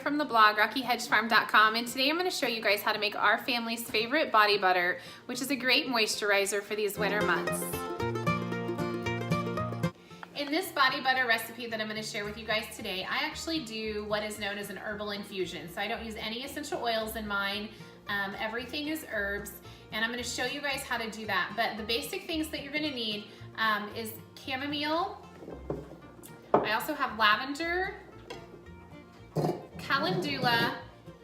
from the blog rockyhedgefarm.com, and today I'm going to show you guys how to make our family's favorite body butter, which is a great moisturizer for these winter months. In this body butter recipe that I'm going to share with you guys today, I actually do what is known as an herbal infusion. So I don't use any essential oils in mine. Everything is herbs, and I'm going to show you guys how to do that. But the basic things that you're going to need is chamomile. I also have lavender, calendula,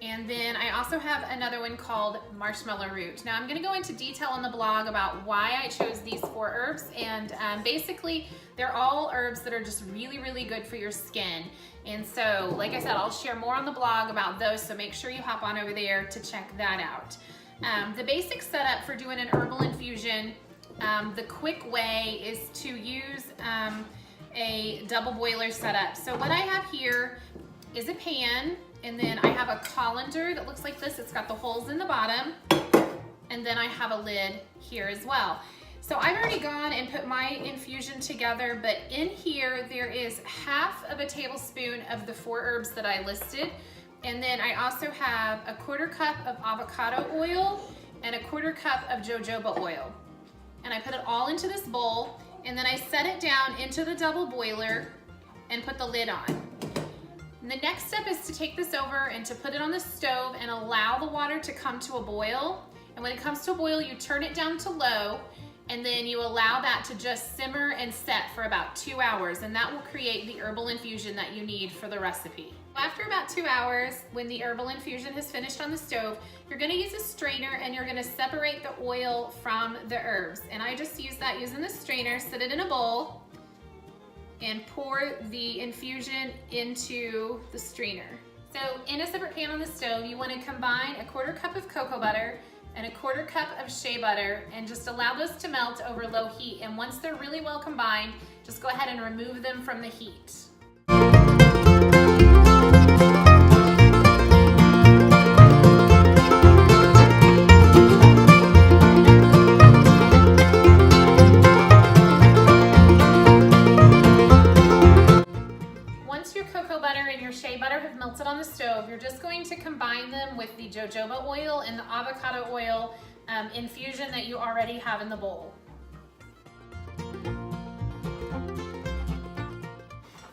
and then I also have another one called marshmallow root. Now I'm going to go into detail on the blog about why I chose these 4 herbs, and basically they're all herbs that are just really, really good for your skin. And so, like I said, I'll share more on the blog about those, so make sure you hop on over there to check that out. The basic setup for doing an herbal infusion, the quick way is to use a double boiler setup. So what I have here is a pan, and then I have a colander that looks like this. It's got the holes in the bottom, and then I have a lid here as well. So I've already gone and put my infusion together, but in here there is half of a tablespoon of the 4 herbs that I listed, and then I also have a 1/4 cup of avocado oil and a 1/4 cup of jojoba oil. And I put it all into this bowl, and then I set it down into the double boiler and put the lid on. And the next step is to take this over and to put it on the stove and allow the water to come to a boil. And when it comes to a boil, you turn it down to low, and then you allow that to just simmer and set for about 2 hours, and that will create the herbal infusion that you need for the recipe. After about 2 hours, when the herbal infusion has finished on the stove, you're gonna use a strainer and you're gonna separate the oil from the herbs. And I just use that using the strainer, set it in a bowl, and pour the infusion into the strainer. So in a separate pan on the stove, you want to combine a 1/4 cup of cocoa butter and a 1/4 cup of shea butter, and just allow those to melt over low heat. And once they're really well combined, just go ahead and remove them from the heat. Shea butter have melted on the stove, you're just going to combine them with the jojoba oil and the avocado oil infusion that you already have in the bowl.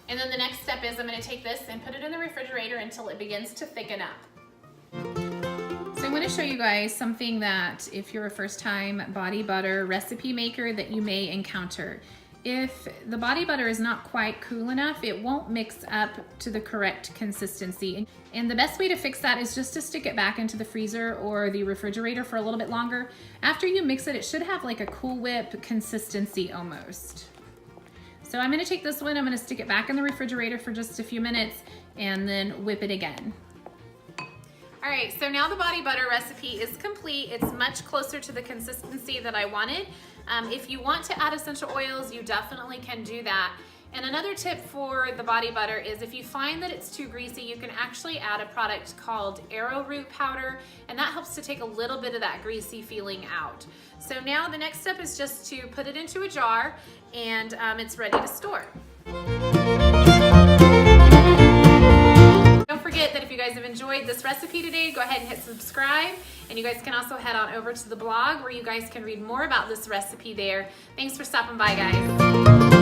And then the next step is I'm going to take this and put it in the refrigerator until it begins to thicken up. So I'm going to show you guys something that, if you're a first-time body butter recipe maker, that you may encounter. If the body butter is not quite cool enough, it won't mix up to the correct consistency. And the best way to fix that is just to stick it back into the freezer or the refrigerator for a little bit longer. After you mix it, it should have like a Cool Whip consistency almost. So I'm gonna take this one, I'm gonna stick it back in the refrigerator for just a few minutes and then whip it again. All right, so now the body butter recipe is complete. It's much closer to the consistency that I wanted. If you want to add essential oils, you definitely can do that. And another tip for the body butter is if you find that it's too greasy, you can actually add a product called arrowroot powder, and that helps to take a little bit of that greasy feeling out. So now the next step is just to put it into a jar, and it's ready to store. Don't forget that if you guys have enjoyed this recipe today, go ahead and hit subscribe, and you guys can also head on over to the blog where you guys can read more about this recipe there. Thanks for stopping by, guys.